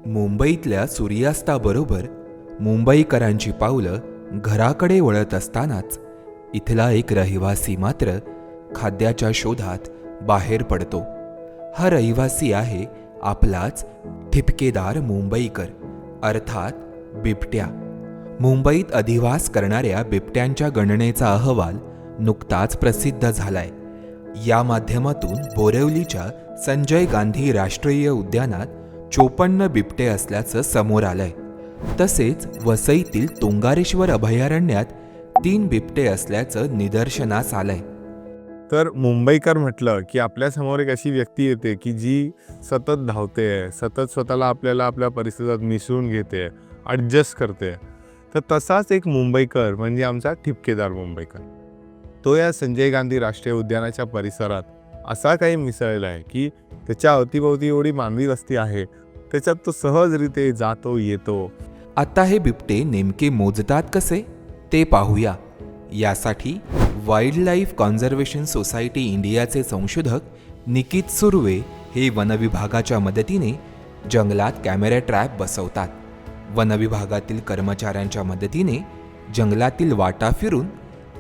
मुंबईतल्या सूर्यास्ताबरोबर मुंबईकरांची पावलं घराकडे वळत असतानाच इथला एक रहिवासी मात्र खाद्याच्या शोधात बाहेर पडतो. हा रहिवासी आहे आपलाच ठिपकेदार मुंबईकर, अर्थात बिबट्या. मुंबईत अधिवास करणाऱ्या बिबट्यांच्या गणनेचा अहवाल नुकताच प्रसिद्ध झालाय. या माध्यमातून बोरिवलीच्या संजय गांधी राष्ट्रीय उद्यानात 54 बिबटे असल्याचं समोर आलंय. तसेच वसईतील तुंगारेश्वर अभयारण्यात 3 बिबटे असल्याचं निदर्शनास आलंय. तर मुंबईकर म्हटलं की आपल्यासमोर एक अशी व्यक्ती येते की जी सतत धावते, सतत स्वतःला आपल्या परिसरात मिसळून घेते, ॲडजस्ट करते. तर तसाच एक मुंबईकर म्हणजे आमचा ठिपकेदार मुंबईकर. तो या संजय गांधी राष्ट्रीय उद्यानाच्या परिसरात असा काही मिसळला आहे की त्याच्या अवतीभोवती एवढी मानवी वस्ती आहे, त्याच्यात तो सहजरित्या जातो येतो. आता हे बिबटे नेमके मोजतात कसे ते पाहूया. यासाठी वाईल्ड लाईफ कॉन्झर्वेशन सोसायटी इंडियाचे संशोधक निकित सुर्वे हे वनविभागाच्या मदतीने जंगलात कॅमेरा ट्रॅप बसवतात. वनविभागातील कर्मचाऱ्यांच्या मदतीने जंगलातील वाटा फिरून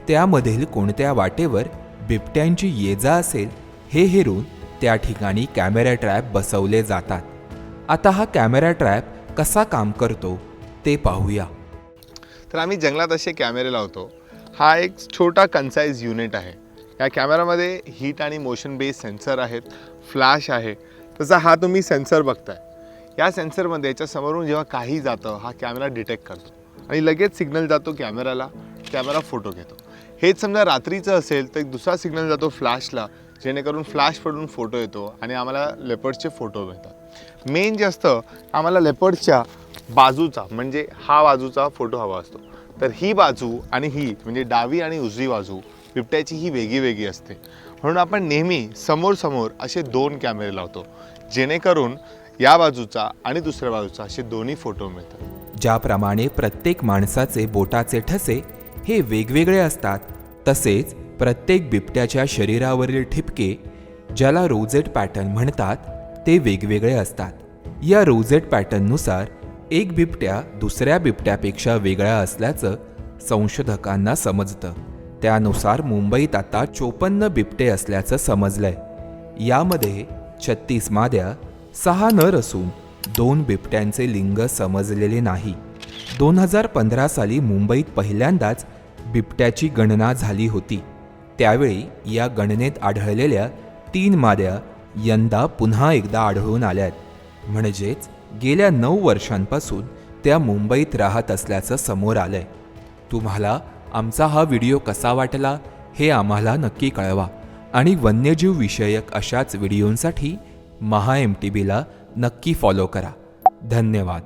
त्यामधील कोणत्या वाटेवर बिबट्यांची ये-जा असेल हे हेरून त्या ठिकाणी कॅमेरा ट्रॅप बसवले जातात. आता हा कॅमेरा ट्रॅप कसा काम करतो ते पाहूया. तर आम्ही जंगलात असे कॅमेरे लावतो. हा एक छोटा कन्साइज युनिट आहे. या कॅमेरामध्ये हीट आणि मोशन बेस्ड सेन्सर आहेत, फ्लॅश आहे. तसा हा तुम्ही सेन्सर बघताय. या सेन्सरमध्ये याच्या समोरून जेव्हा काही जातं हा कॅमेरा डिटेक्ट करतो आणि लगेच सिग्नल जातो कॅमेराला, कॅमेरा फोटो घेतो. हेच समजा रात्रीचं असेल तर एक दुसरा सिग्नल जातो फ्लॅशला, जेणेकरून फ्लॅश पडून फोटो येतो आणि आम्हाला लेपर्डचे फोटो मिळतात. मेन जे असतं आम्हाला लेपर्डच्या बाजूचा म्हणजे हा बाजूचा फोटो हवा असतो. तर ही बाजू आणि ही म्हणजे डावी आणि उजवी बाजू बिबट्याची ही वेगळी असते. म्हणून आपण नेहमी समोर असे 2 कॅमेरे लावतो, जेणेकरून या बाजूचा आणि दुसऱ्या बाजूचा असे दोन्ही फोटो मिळतात. ज्याप्रमाणे प्रत्येक माणसाचे बोटाचे ठसे हे वेगवेगळे असतात, तसेच प्रत्येक बिबट्याच्या शरीरावरील ठिपके, ज्याला रोजेट पॅटर्न म्हणतात, ते वेगवेगळे असतात. या रोजेट पॅटर्ननुसार एक बिबट्या दुसऱ्या बिबट्यापेक्षा वेगळा असल्याचं संशोधकांना समजतं. त्यानुसार मुंबईत आता 54 बिबटे असल्याचं समजलंय. यामध्ये 36 माद्या, 6 नर असून 2 बिबट्यांचे लिंग समजलेले नाही. 2015 साली मुंबईत पहिल्यांदाच बिबट्याची गणना झाली होती. त्यावेळी या गणनेत आढळलेल्या 3 माद्या यंदा पुन्हा एकदा आढळून आल्यात. म्हणजेच गेल्या 9 वर्षांपासून त्या मुंबईत राहत असल्याचं समोर आलंय. तुम्हाला आमचा हा व्हिडिओ कसा वाटला हे आम्हाला नक्की कळवा आणि वन्यजीव विषयक अशाच व्हिडिओंसाठी MHA MTBला नक्की फॉलो करा. धन्यवाद.